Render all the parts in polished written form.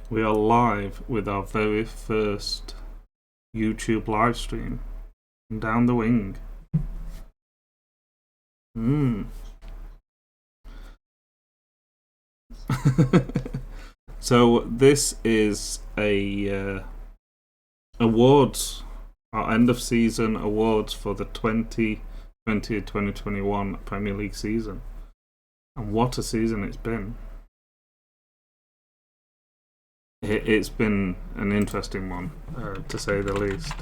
We are live with our very first YouTube live stream down the wing. So this is a awards, our end of season awards for the 2020-2021 Premier League season. And what a season it's been. It's been an interesting one, to say the least.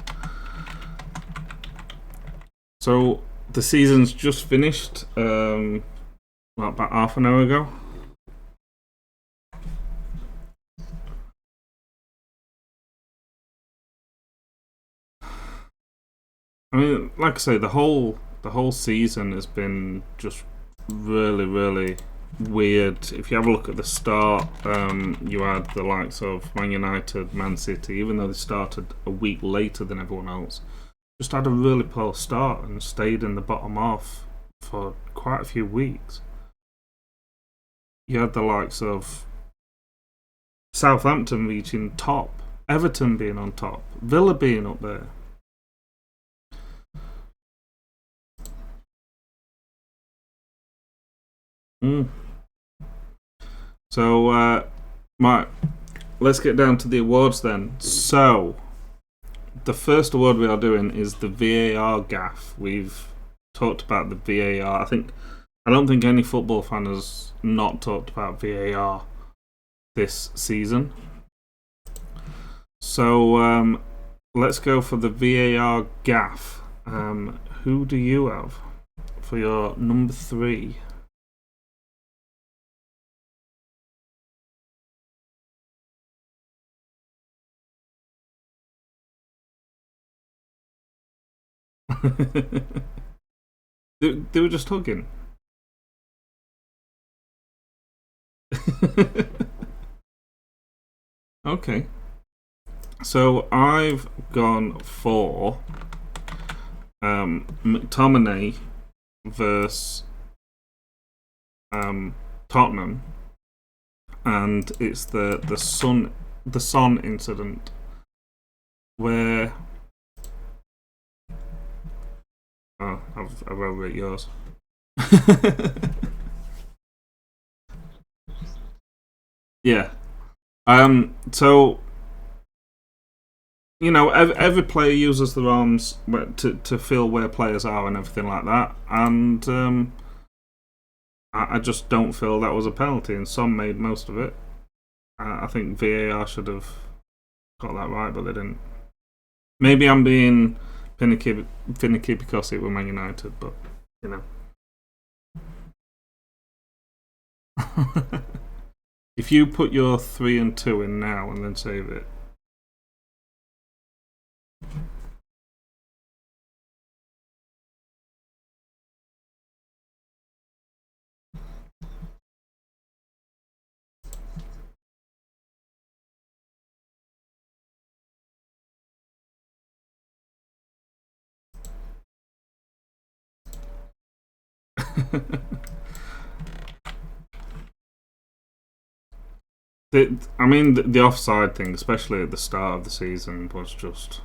So the season's just finished, about half an hour ago. I mean, like I say, the whole season has been just really, really weird. If you have a look at the start, you had the likes of Man United, Man City, even though they started a week later than everyone else, just had a really poor start and stayed in the bottom half for quite a few weeks. You had the likes of Southampton reaching top, Everton being on top, Villa being up there. So, Mike, let's get down to the awards then. So, the first award we are doing is the VAR gaff. We've talked about the VAR. I don't think any football fan has not talked about VAR this season. So, let's go for the VAR gaff. Who do you have for your number 3? They were just hugging. Okay. So I've gone for McTominay versus Tottenham, and it's the Son incident where I've overwritten yours. Yeah. So every player uses their arms to feel where players are and everything like that, and I just don't feel that was a penalty, and some made most of it. I think VAR should have got that right, but they didn't. Maybe I'm being finicky because it was Man United, but you know. If you put your 3 and 2 in now and then save it. The offside thing, especially at the start of the season, was just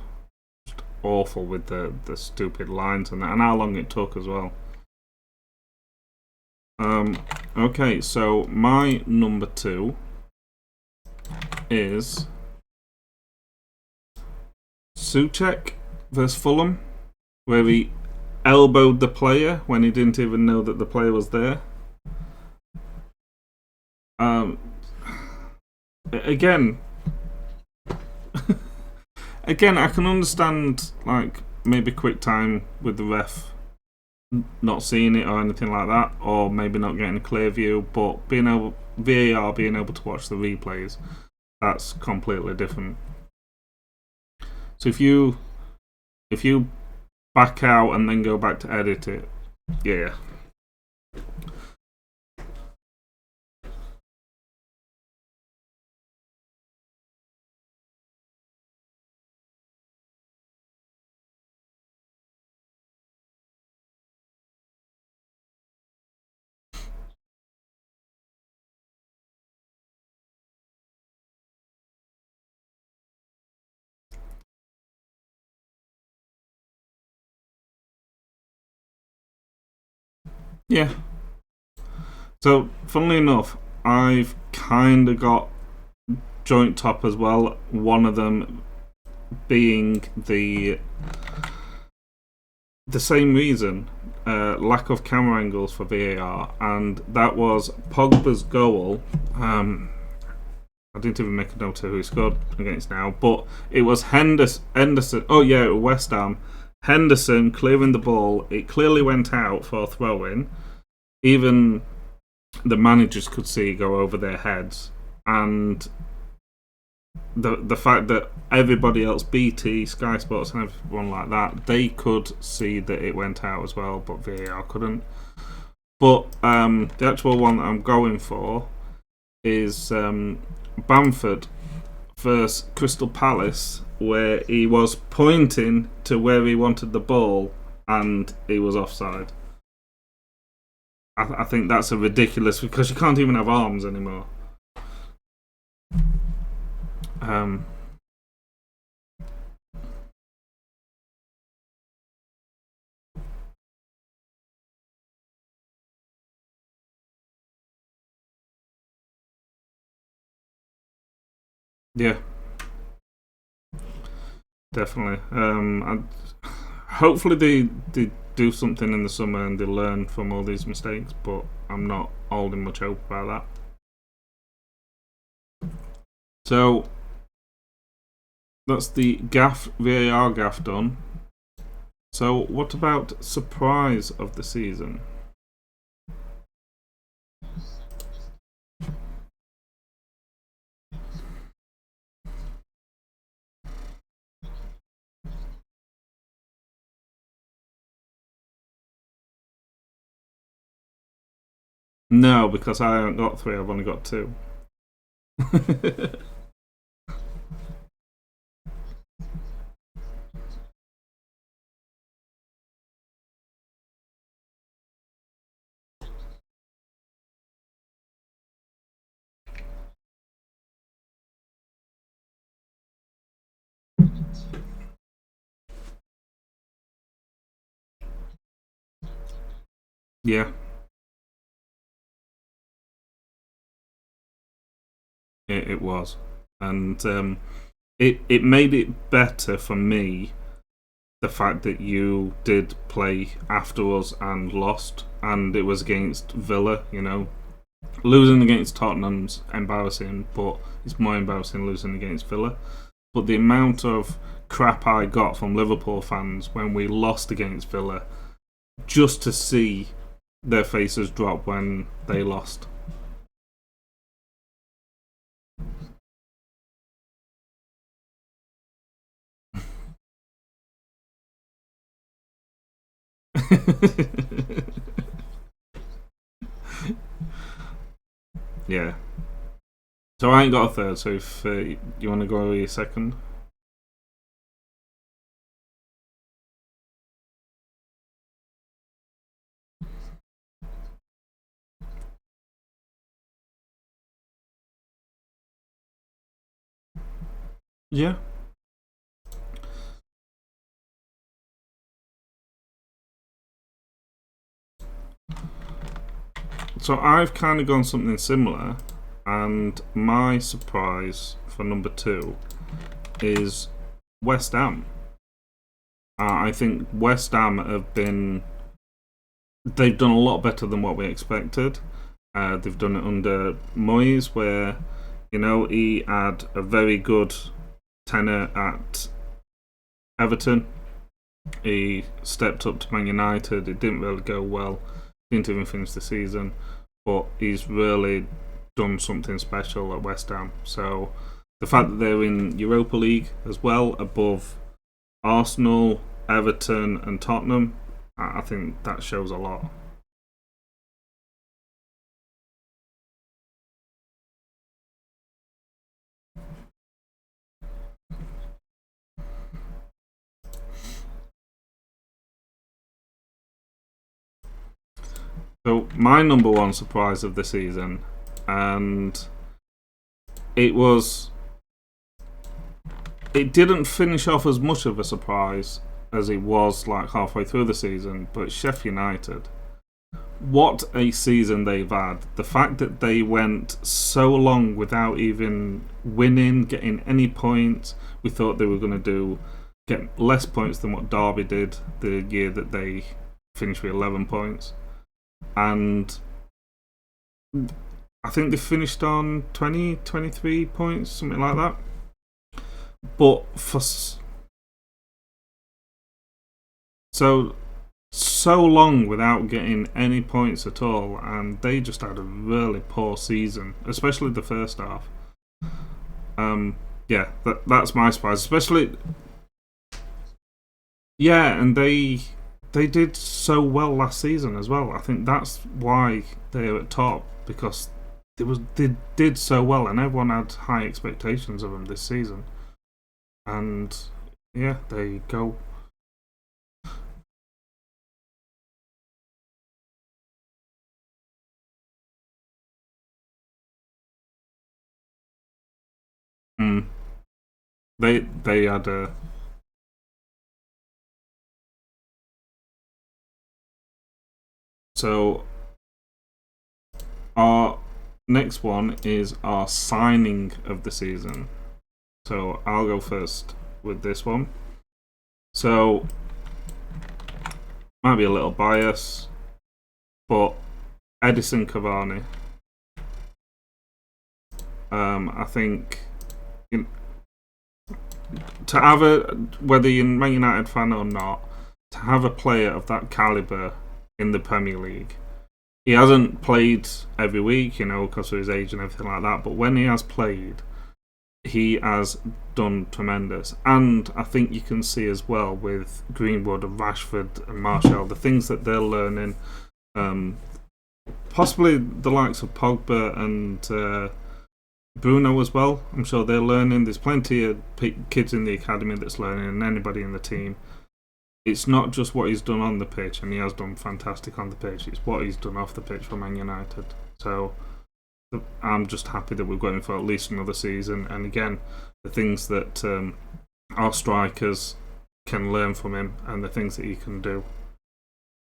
awful with the stupid lines and that, and how long it took as well. Okay, so my number 2 is Souček versus Fulham, where he elbowed the player when he didn't even know that the player was there. Again, I can understand like maybe quick time with the ref not seeing it or anything like that, or maybe not getting a clear view. But VAR being able to watch the replays, that's completely different. So if you back out and then go back to edit it, yeah. Yeah. So, funnily enough, I've kind of got joint top as well. One of them being the same reason, lack of camera angles for VAR, and that was Pogba's goal. I didn't even make a note of who he scored against now, but it was Henderson. Oh yeah, it was West Ham. Henderson clearing the ball. It clearly went out for a throw in. Even the managers could see it go over their heads, and the fact that everybody else, BT, Sky Sports, and everyone like that, they could see that it went out as well, but VAR couldn't. But the actual one that I'm going for is Bamford versus Crystal Palace, where he was pointing to where he wanted the ball and he was offside. I think that's a ridiculous, because you can't even have arms anymore. Yeah, definitely. And hopefully they do something in the summer and they learn from all these mistakes, but I'm not holding much hope about that. So that's the VAR gaff done. So what about surprise of the season? No, because I haven't got three. I've only got two. Yeah, it was, and it made it better for me, the fact that you did play after us and lost, and it was against Villa. Losing against Tottenham's embarrassing, but it's more embarrassing losing against Villa. But the amount of crap I got from Liverpool fans when we lost against Villa, just to see their faces drop when they lost. Yeah. So I ain't got a third. So if you want to go with your second, yeah. So I've kind of gone something similar, and my surprise for number two is West Ham. I think West Ham have been. They've done a lot better than what we expected. They've done it under Moyes, where he had a very good tenure at Everton. He stepped up to Man United. It didn't really go well. Didn't even finish the season, but he's really done something special at West Ham. So the fact that they're in Europa League as well, above Arsenal, Everton, and Tottenham, I think that shows a lot. So my number one surprise of the season, and it was, it didn't finish off as much of a surprise as it was like halfway through the season, but Sheffield United. what a season they've had. The fact that they went so long without even winning, getting any points. We thought they were going to get less points than what Derby did the year that they finished with 11 points. And I think they finished on 20, 23 points, something like that. But for so long without getting any points at all, and they just had a really poor season, especially the first half. Yeah, that's my surprise, especially. Yeah, and they did so well last season as well. I think that's why they're at top, because they did so well, and everyone had high expectations of them this season. And yeah, there you go. Mm. They had a. So our next one is our signing of the season. So I'll go first with this one. So might be a little bias, but Edison Cavani. I think to have whether you're a Man United fan or not, to have a player of that caliber in the Premier League. He hasn't played every week, because of his age and everything like that. But when he has played, he has done tremendous. And I think you can see as well with Greenwood and Rashford and Martial, the things that they're learning. Possibly the likes of Pogba and Bruno as well. I'm sure they're learning. There's plenty of kids in the academy that's learning, and anybody in the team. It's not just what he's done on the pitch, and he has done fantastic on the pitch. It's what he's done off the pitch for Man United. So I'm just happy that we've got him for at least another season. And again, the things that our strikers can learn from him, and the things that he can do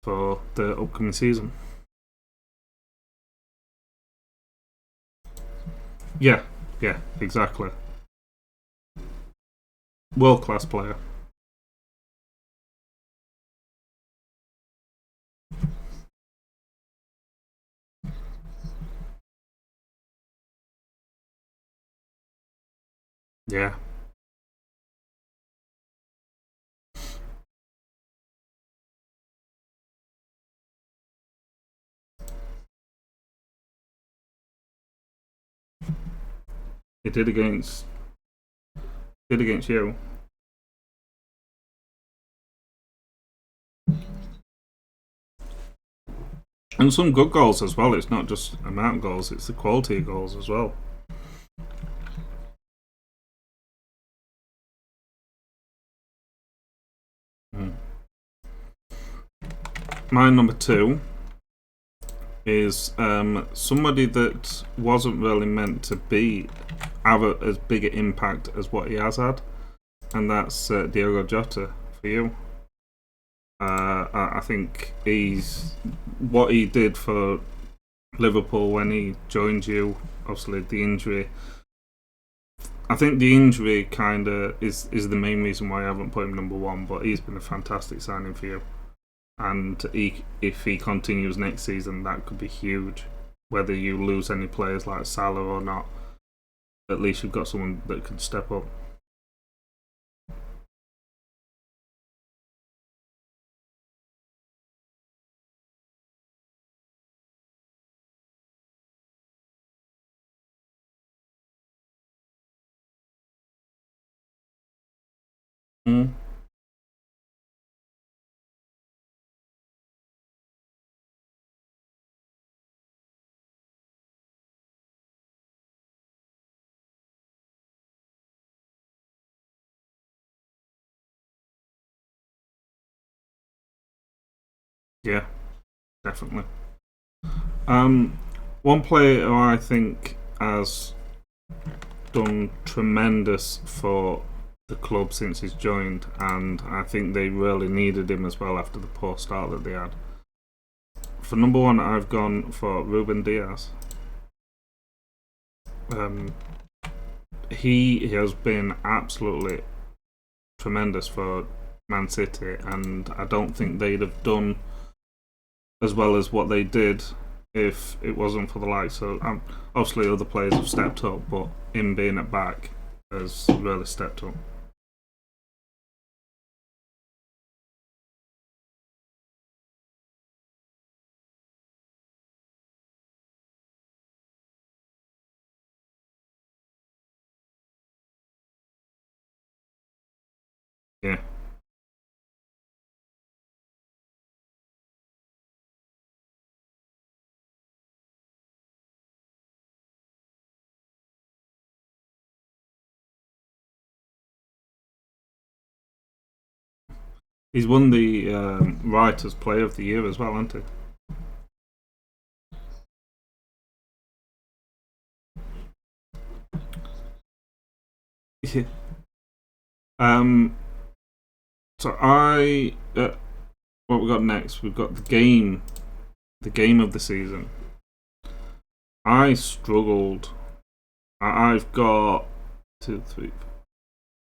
for the upcoming season. Yeah, exactly. World class player. Yeah. He did against you. And some good goals as well. It's not just amount of goals, it's the quality of goals as well. Mm. My number two is somebody that wasn't really meant to have as big an impact as what he has had, and that's Diogo Jota for you. I think what he did for Liverpool when he joined you. Obviously, the injury. I think the injury kind of is the main reason why I haven't put him number one. But he's been a fantastic signing for you, and if he continues next season, that could be huge. Whether you lose any players like Salah or not, at least you've got someone that could step up. Mm. Yeah, definitely. Um, One player who I think has done tremendous for the club since he's joined, and I think they really needed him as well after the poor start that they had. for number one, I've gone for Ruben Diaz. He has been absolutely tremendous for Man City, and I don't think they'd have done as well as what they did if it wasn't for the likes of obviously other players have stepped up, but him being at back has really stepped up. Yeah. He's won the Writers' Player of the Year as well, hasn't he? Yeah. So what we got next? We've got the game of the season. I struggled. I've got two, three.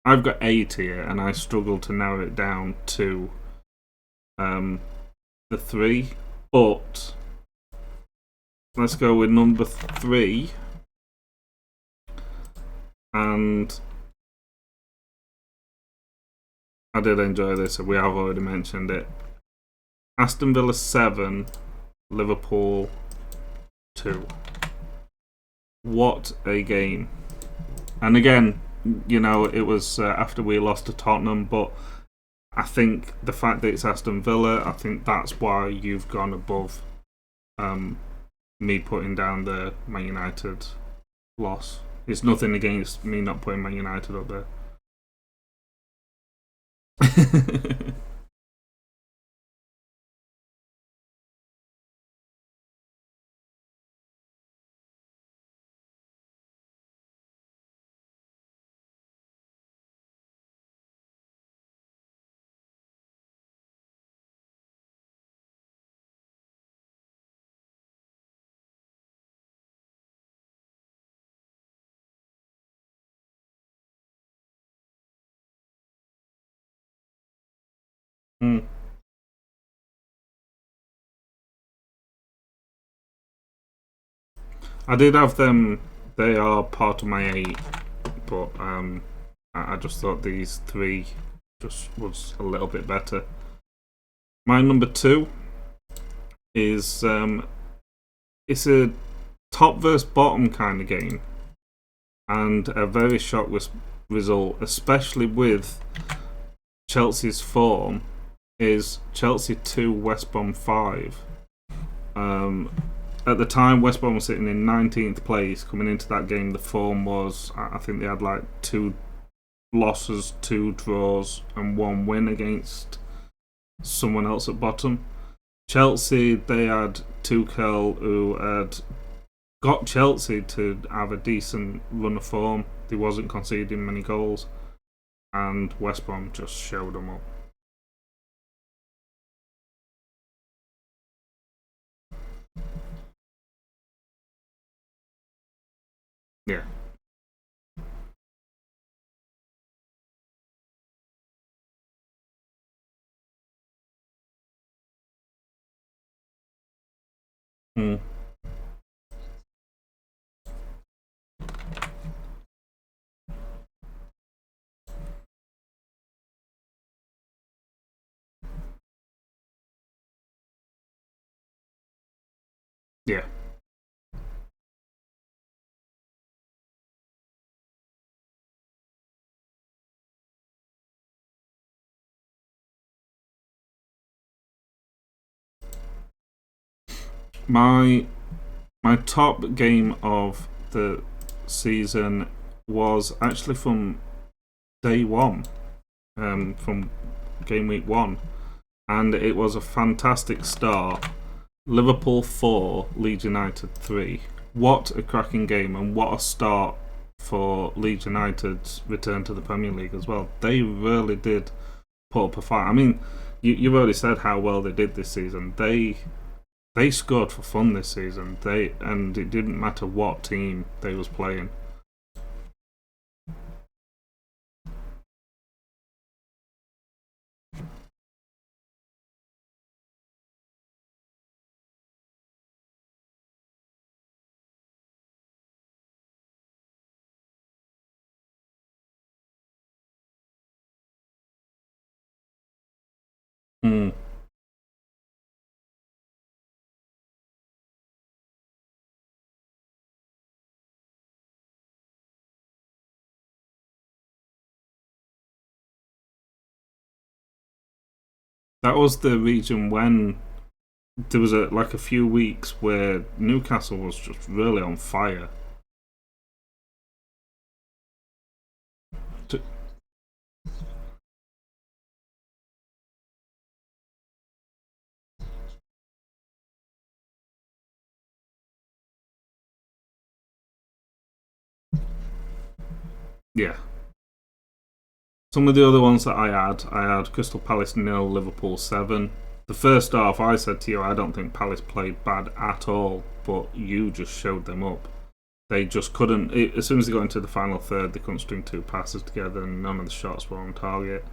I've got 8 here, and I struggled to narrow it down to the 3. But let's go with number 3, and I did enjoy this. We have already mentioned it. Aston Villa 7, Liverpool 2. What a game! And again, it was after we lost to Tottenham, but I think the fact that it's Aston Villa, I think that's why you've gone above me putting down the Man United loss. It's nothing against me not putting Man United up there. Mm. I did have them. They are part of my 8, but I just thought these 3 just was a little bit better. My number 2 is it's a top versus bottom kind of game, and a very shock result, especially with Chelsea's form, is Chelsea 2, West Brom 5. At the time, West Brom was sitting in 19th place. Coming into that game, the form was, I think they had like 2 losses, 2 draws, and 1 win against someone else at bottom. Chelsea, they had Tuchel, who had got Chelsea to have a decent run of form. They wasn't conceding many goals, and West Brom just showed them up. Yeah. Mm. Yeah. My top game of the season was actually from day 1, from game week 1, and it was a fantastic start. Liverpool 4, Leeds United 3. What a cracking game, and what a start for Leeds United's return to the Premier League as well. They really did put up a fight. I mean, you've already said how well they did this season. They They scored for fun this season. And it didn't matter what team they was playing. Mm. That was the region when there was a few weeks where Newcastle was just really on fire. Yeah. Some of the other ones that I had Crystal Palace 0, Liverpool 7. The first half, I said to you, I don't think Palace played bad at all, but you just showed them up. They just couldn't. As soon as they got into the final third, they couldn't string two passes together, and none of the shots were on target.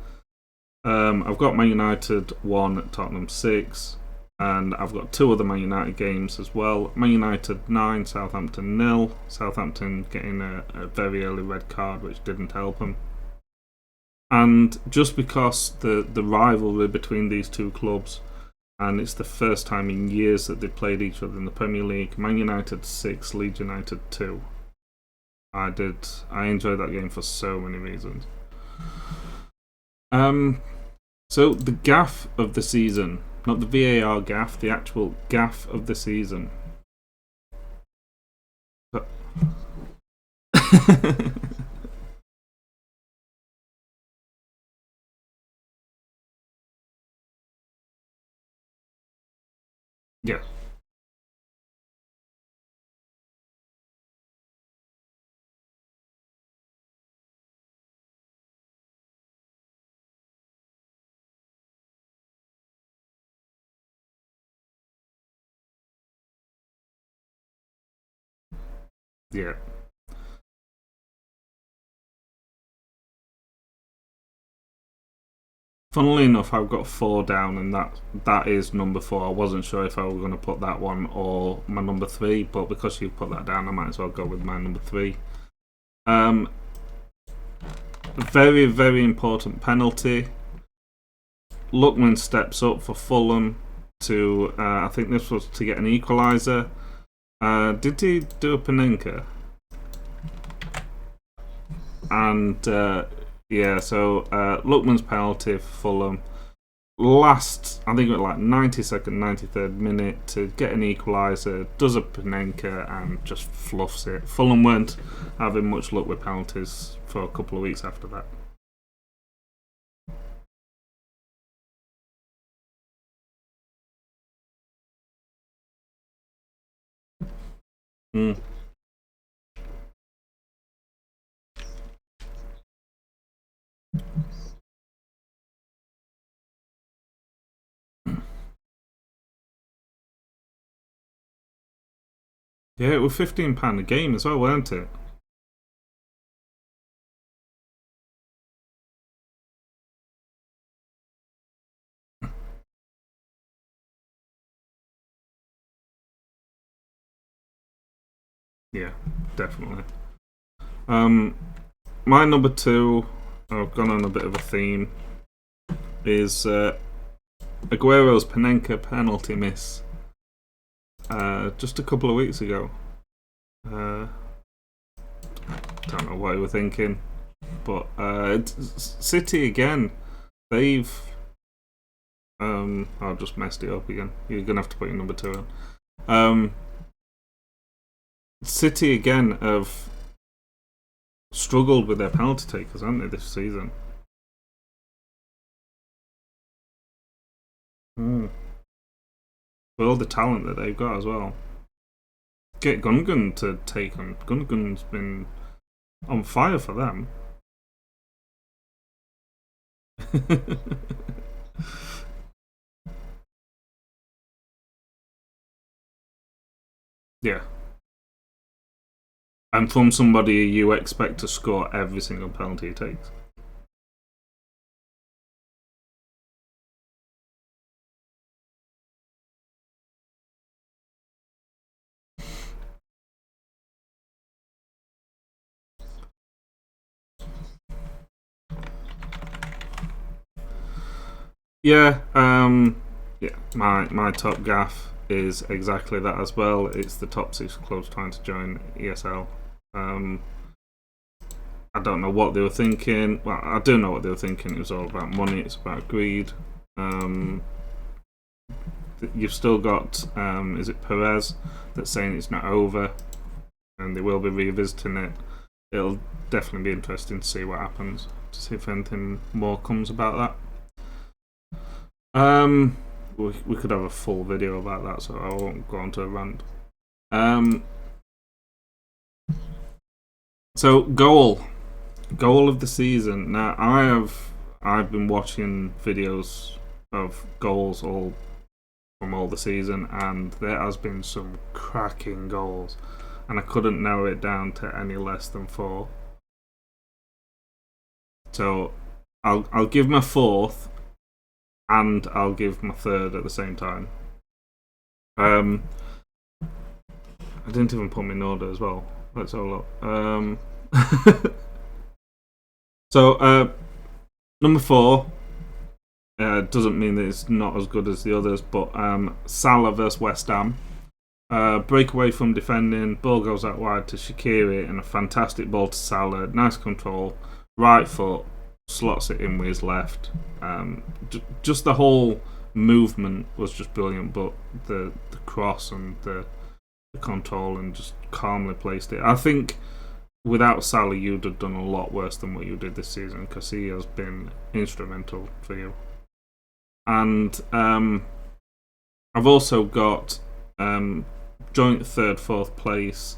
I've got Man United 1, Tottenham 6, and I've got two other Man United games as well. Man United 9, Southampton 0. Southampton getting a very early red card, which didn't help them. And just because the rivalry between these two clubs, and it's the first time in years that they've played each other in the Premier League, Man United 6, Leeds United 2. I enjoyed that game for so many reasons. So the gaff of the season, not the VAR gaff, the actual gaff of the season. But yeah. Yeah. Funnily enough, I've got 4 down, and that is number 4. I wasn't sure if I was going to put that one or my number 3, but because you put that down, I might as well go with my number 3. Very, very important penalty. Lookman steps up for Fulham to, I think this was to get an equaliser. Did he do a Panenka? And yeah, so Lookman's penalty for Fulham. Last, I think it was like 92nd, 93rd minute to get an equaliser, does a Panenka and just fluffs it. Fulham weren't having much luck with penalties for a couple of weeks after that. Mm. Yeah, it was £15 a game as well, weren't it? Yeah, definitely. My number 2, I've gone on a bit of a theme, is Aguero's Panenka penalty miss just a couple of weeks ago. Don't know what you were thinking, but City again. They've I've just messed it up again. You're gonna have to put your number 2 in. City again have struggled with their penalty takers, haven't they, this season? Mm. With all the talent that they've got as well. Get Gundogan to take them. Gundogan's been on fire for them. Yeah. And from somebody you expect to score every single penalty he takes. Yeah, yeah. My top gaff is exactly that as well. It's the top 6 clubs trying to join ESL. I don't know what they were thinking. Well, I do know what they were thinking. It was all about money. It's about greed. You've still got is it Perez that's saying it's not over, and they will be revisiting it. It'll definitely be interesting to see what happens, to see if anything more comes about that. We could have a full video about that, so I won't go on to a rant. So goal of the season. Now I've been watching videos of goals from all the season, and there has been some cracking goals, and I couldn't narrow it down to any less than 4. So I'll give my 4th, and I'll give my 3rd at the same time. I didn't even put them in order as well. Let's have a look. So number 4 doesn't mean that it's not as good as the others, but Salah versus West Ham. Breakaway from defending, ball goes out wide to Shaqiri, and a fantastic ball to Salah. Nice control, right foot, slots it in with his left. Just the whole movement was just brilliant, but the cross and the control, and just calmly placed it. I think without Salah, you'd have done a lot worse than what you did this season, because he has been instrumental for you. And I've also got joint 3rd, 4th place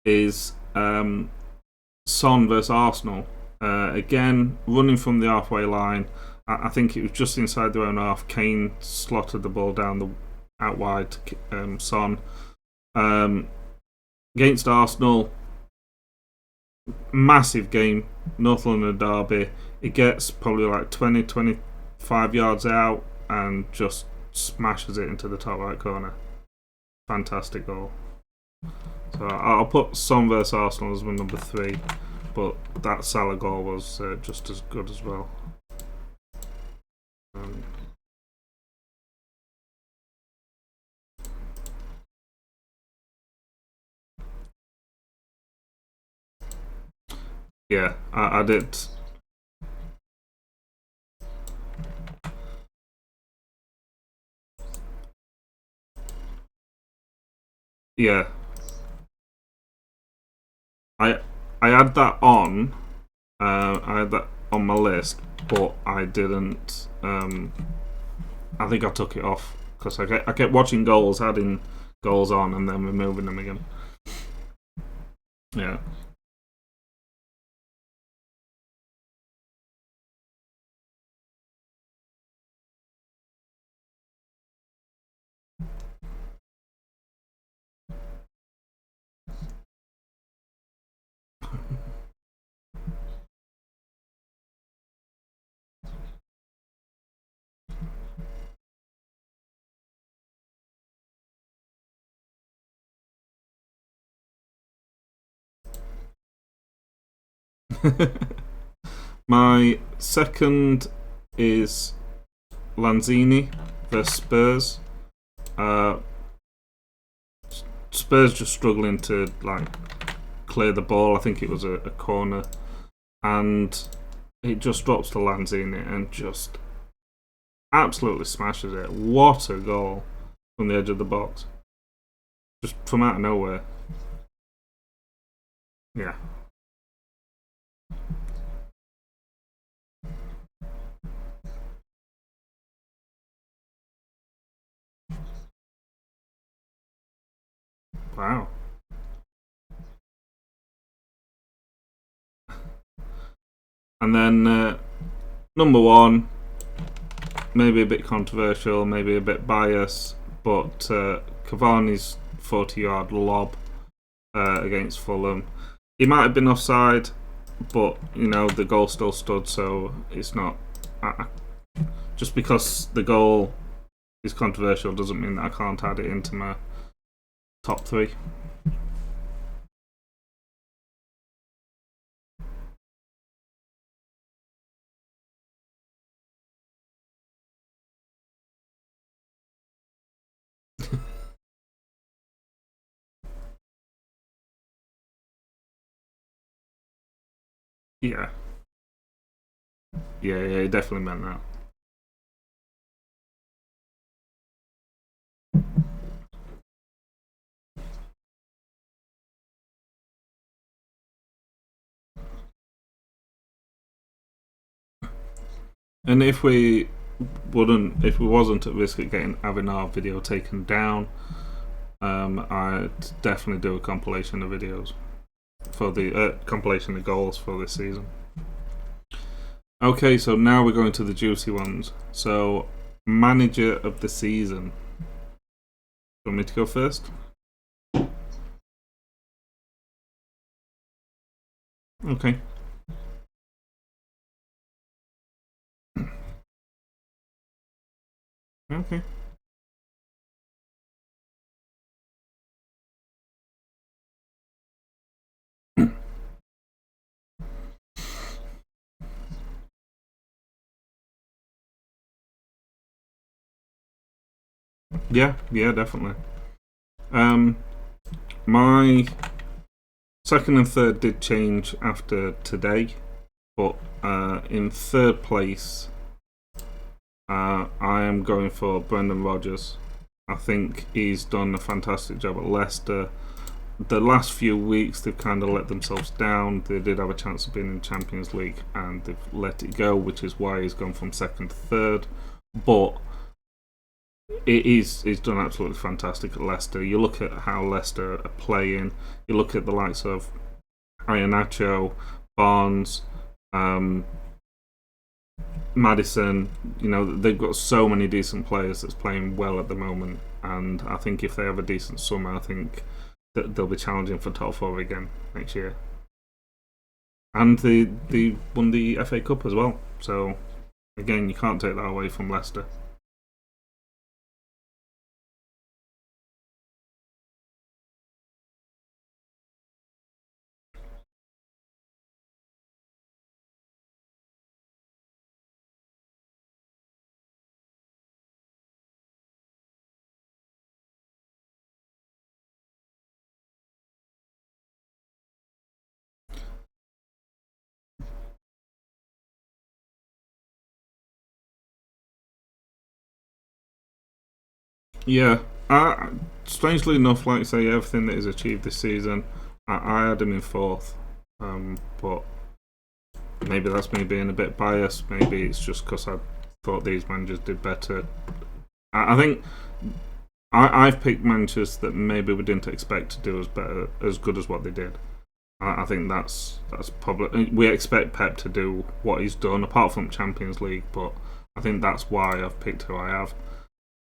is Son versus Arsenal. Again, running from the halfway line. I think it was just inside their own half. Kane slotted the ball down out wide to Son. Against Arsenal, massive game, North London derby. It gets probably like 20-25 yards out and just smashes it into the top right corner. Fantastic goal. So I'll put Son versus Arsenal as my number 3, but that Salah goal was just as good as well. Yeah, I did. Yeah, I had that on. I had that on my list, but I didn't. I think I took it off because I kept watching goals, adding goals on, and then removing them again. Yeah. My second is Lanzini versus Spurs. Spurs just struggling to clear the ball. I think it was a corner, and it just drops to Lanzini and just absolutely smashes it. What a goal from the edge of the box, just from out of nowhere. Yeah. Wow. And then number 1, maybe a bit controversial, maybe a bit biased, but Cavani's 40-yard lob against Fulham. He might have been offside, but the goal still stood, so it's not. Just because the goal is controversial doesn't mean that I can't add it into my top 3. Yeah, he definitely meant that. And if we wasn't at risk of having our video taken down, I'd definitely do a compilation of videos for the compilation of goals for this season. Okay, so now we're going to the juicy ones. So, manager of the season. Do you want me to go first? Okay. Okay. Yeah, definitely. My second and third did change after today, but in third place, I am going for Brendan Rodgers. I think he's done a fantastic job at Leicester. The last few weeks, they've kind of let themselves down. They did have a chance of being in the Champions League, and they've let it go, which is why he's gone from second to third. But he's done absolutely fantastic at Leicester. You look at how Leicester are playing. You look at the likes of Iheanacho, Barnes, Maddison. They've got so many decent players that's playing well at the moment, and I think if they have a decent summer, I think that they'll be challenging for top 4 again next year. And they won the FA Cup as well, so again, you can't take that away from Leicester. Yeah, strangely enough, like I say, everything that he's achieved this season, I had him in 4th. But maybe that's me being a bit biased. Maybe it's just because I thought these managers did better. I think I've picked managers that maybe we didn't expect to do as good as what they did. I think that's probably, we expect Pep to do what he's done, apart from Champions League. But I think that's why I've picked who I have.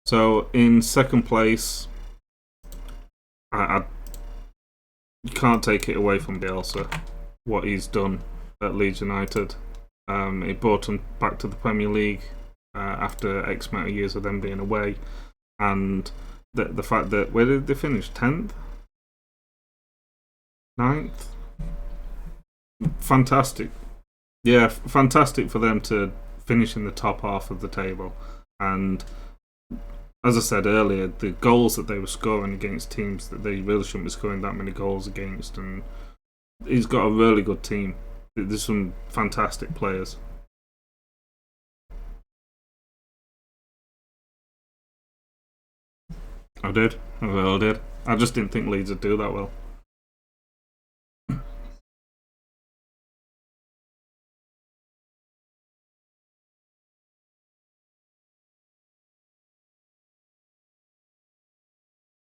So in second place, you can't take it away from Bielsa, what he's done at Leeds United. He brought them back to the Premier League after X amount of years of them being away, and the fact that, where did they finish? 10th? 9th? Fantastic. Yeah, fantastic for them to finish in the top half of the table. And as I said earlier, the goals that they were scoring against teams that they really shouldn't be scoring that many goals against, and he's got a really good team. There's some fantastic players. I did. I really did. I just didn't think Leeds would do that well.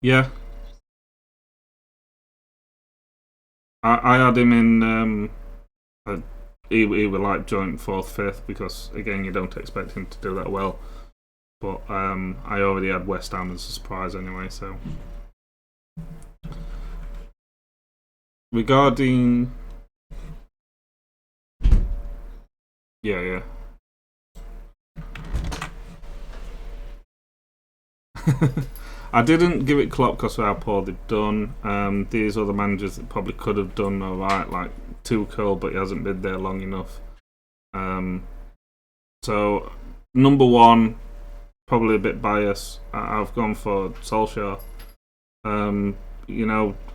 Yeah, I had him in. He were like joint 4th, 5th, because again, you don't expect him to do that well. But I already had West Ham as a surprise anyway, so regarding, yeah. I didn't give it Klopp because of how poor they've done. These other managers that probably could have done alright, like Tuchel, but he hasn't been there long enough. So number one, probably a bit biased. I've gone for Solskjaer.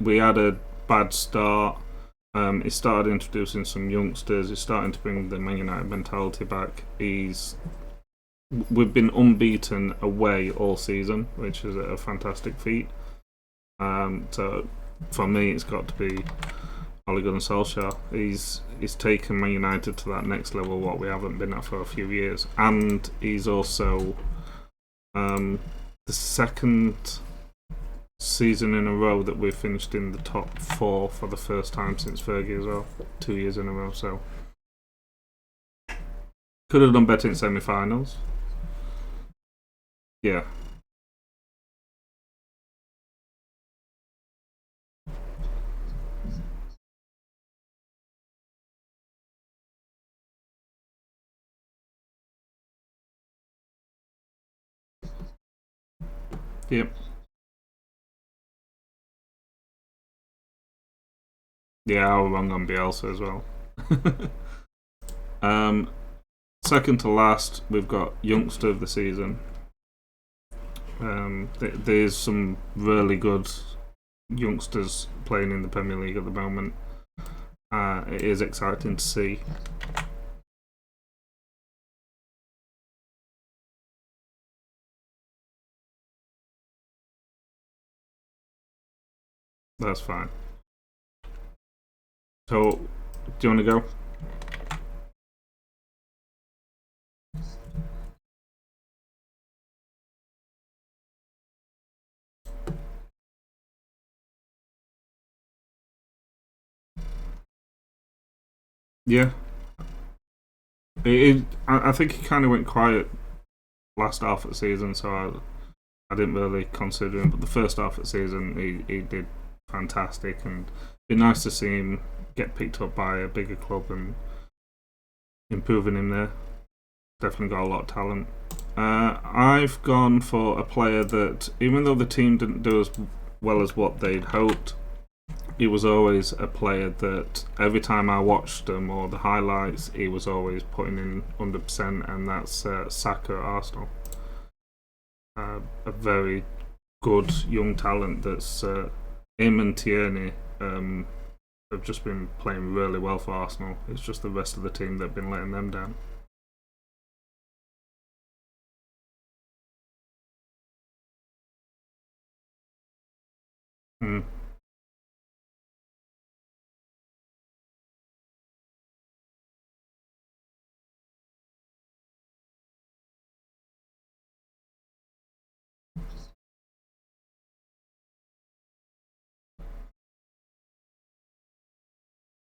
We had a bad start. He started introducing some youngsters. He's starting to bring the Man United mentality back. We've been unbeaten away all season, which is a fantastic feat. So for me, it's got to be Ole Gunnar Solskjaer. He's taken Man United to that next level, what we haven't been at for a few years, and he's also the second season in a row that we've finished in the top four for the first time since Fergie as well, 2 years in a row. So could have done better in semi-finals. Yeah. Yep. Yeah, I was wrong on Bielsa as well. Second to last, we've got youngster of the season. There's some really good youngsters playing in the Premier League at the moment. It is exciting to see. That's fine. So, do you want to go? Yeah. I think he kind of went quiet last half of the season, so I didn't really consider him. But the first half of the season, he did fantastic, and it'd be nice to see him get picked up by a bigger club and improving him there. Definitely got a lot of talent. I've gone for a player that, even though the team didn't do as well as what they'd hoped, he was always a player that every time I watched them or the highlights, he was always putting in 100%, and that's Saka at Arsenal. A very good young talent that's him and Tierney have just been playing really well for Arsenal. It's just the rest of the team that have been letting them down. Mm.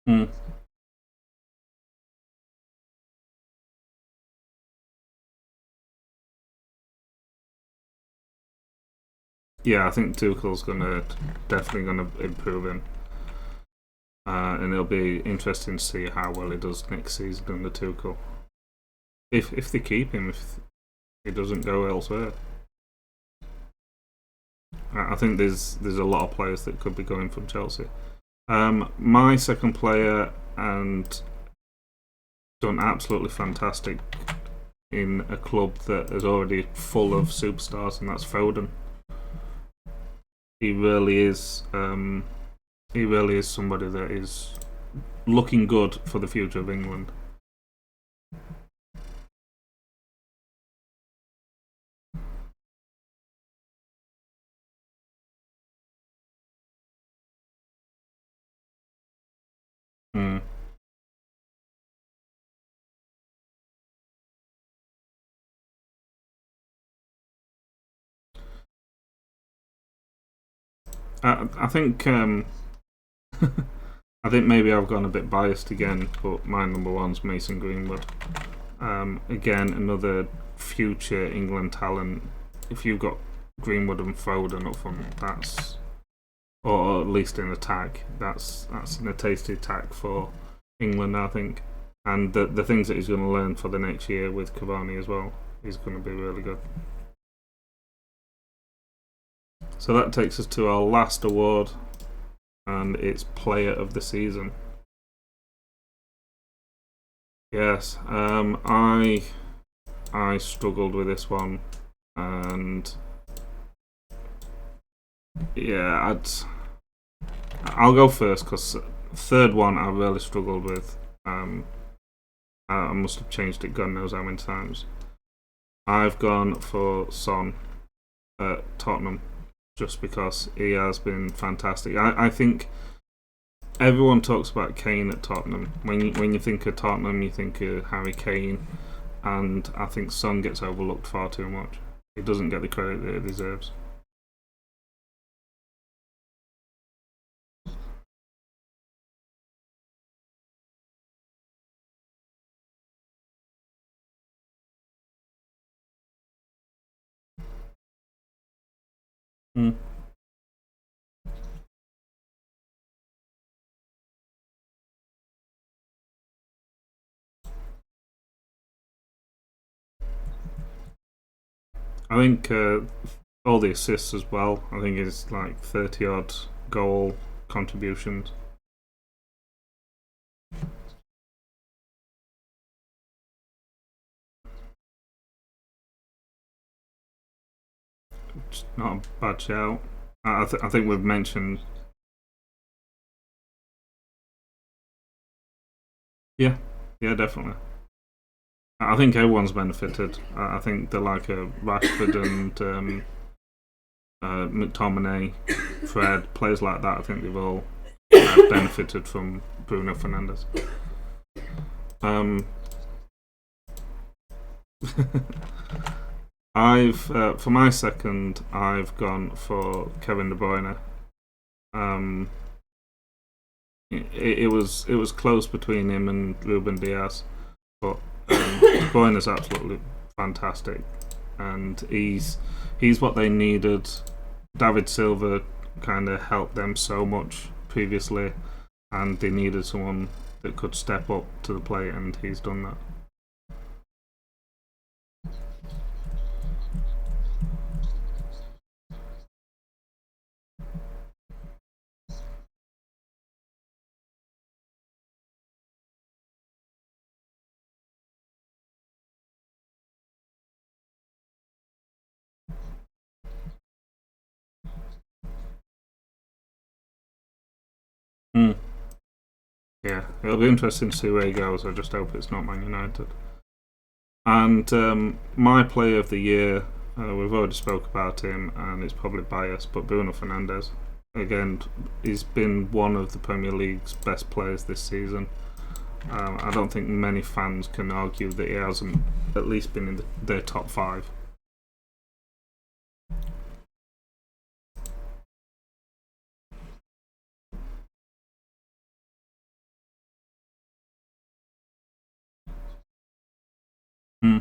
Mm. Yeah, I think Tuchel's definitely gonna improve him, and it'll be interesting to see how well he does next season under Tuchel. If they keep him, if he doesn't go elsewhere, I think there's a lot of players that could be going from Chelsea. My second player, and done absolutely fantastic in a club that is already full of superstars, and that's Foden. He really is. He really is somebody that is looking good for the future of England. Mm. I think I think maybe I've gone a bit biased again, but my number one's Mason Greenwood. Again, another future England talent. If you've got Greenwood and Foden up front, that's or at least in attack. That's a tasty attack for England, I think. And the things that he's going to learn for the next year with Cavani as well is going to be really good. So that takes us to our last award, and it's Player of the Season. Yes, I struggled with this one, and yeah, I'll go first because third one I really struggled with. I must have changed it God knows how many times. I've gone for Son at Tottenham just because he has been fantastic. I think everyone talks about Kane at Tottenham. When you think of Tottenham, you think of Harry Kane, and I think Son gets overlooked far too much. He doesn't get the credit that he deserves. Mm. I think all the assists as well. I think it's like 30 odd goal contributions. It's not a bad shout. I think we've mentioned. Yeah, definitely. I think everyone's benefited. I think the like Rashford and McTominay, Fred, players like that. I think they've all benefited from Bruno Fernandes. I've for my second, I've gone for Kevin De Bruyne. It was close between him and Ruben Diaz, but De Bruyne is absolutely fantastic, and he's what they needed. David Silva kind of helped them so much previously, and they needed someone that could step up to the plate, and he's done that. Mm. Yeah, it'll be interesting to see where he goes. I just hope it's not Man United. And my player of the year, we've already spoke about him, and it's probably biased, but Bruno Fernandes. Again, he's been one of the Premier League's best players this season. I don't think many fans can argue that he hasn't at least been in their top five. Hmm.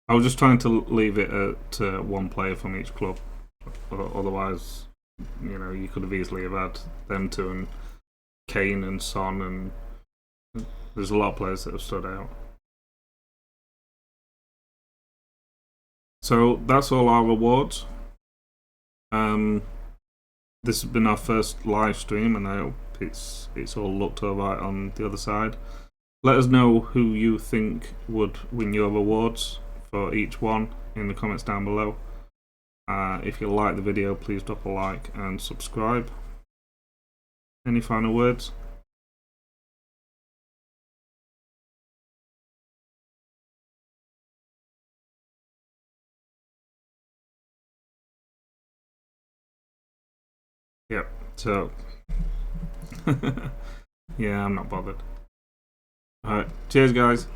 I was just trying to leave it at one player from each club. Otherwise, you could have easily have had them two and Kane and Son, and there's a lot of players that have stood out. So that's all our awards. This has been our first live stream, and I hope it's all looked alright on the other side. Let us know who you think would win your awards for each one in the comments down below. If you like the video, please drop a like and subscribe. Any final words? Yep. So, yeah, I'm not bothered. Alright, cheers, guys.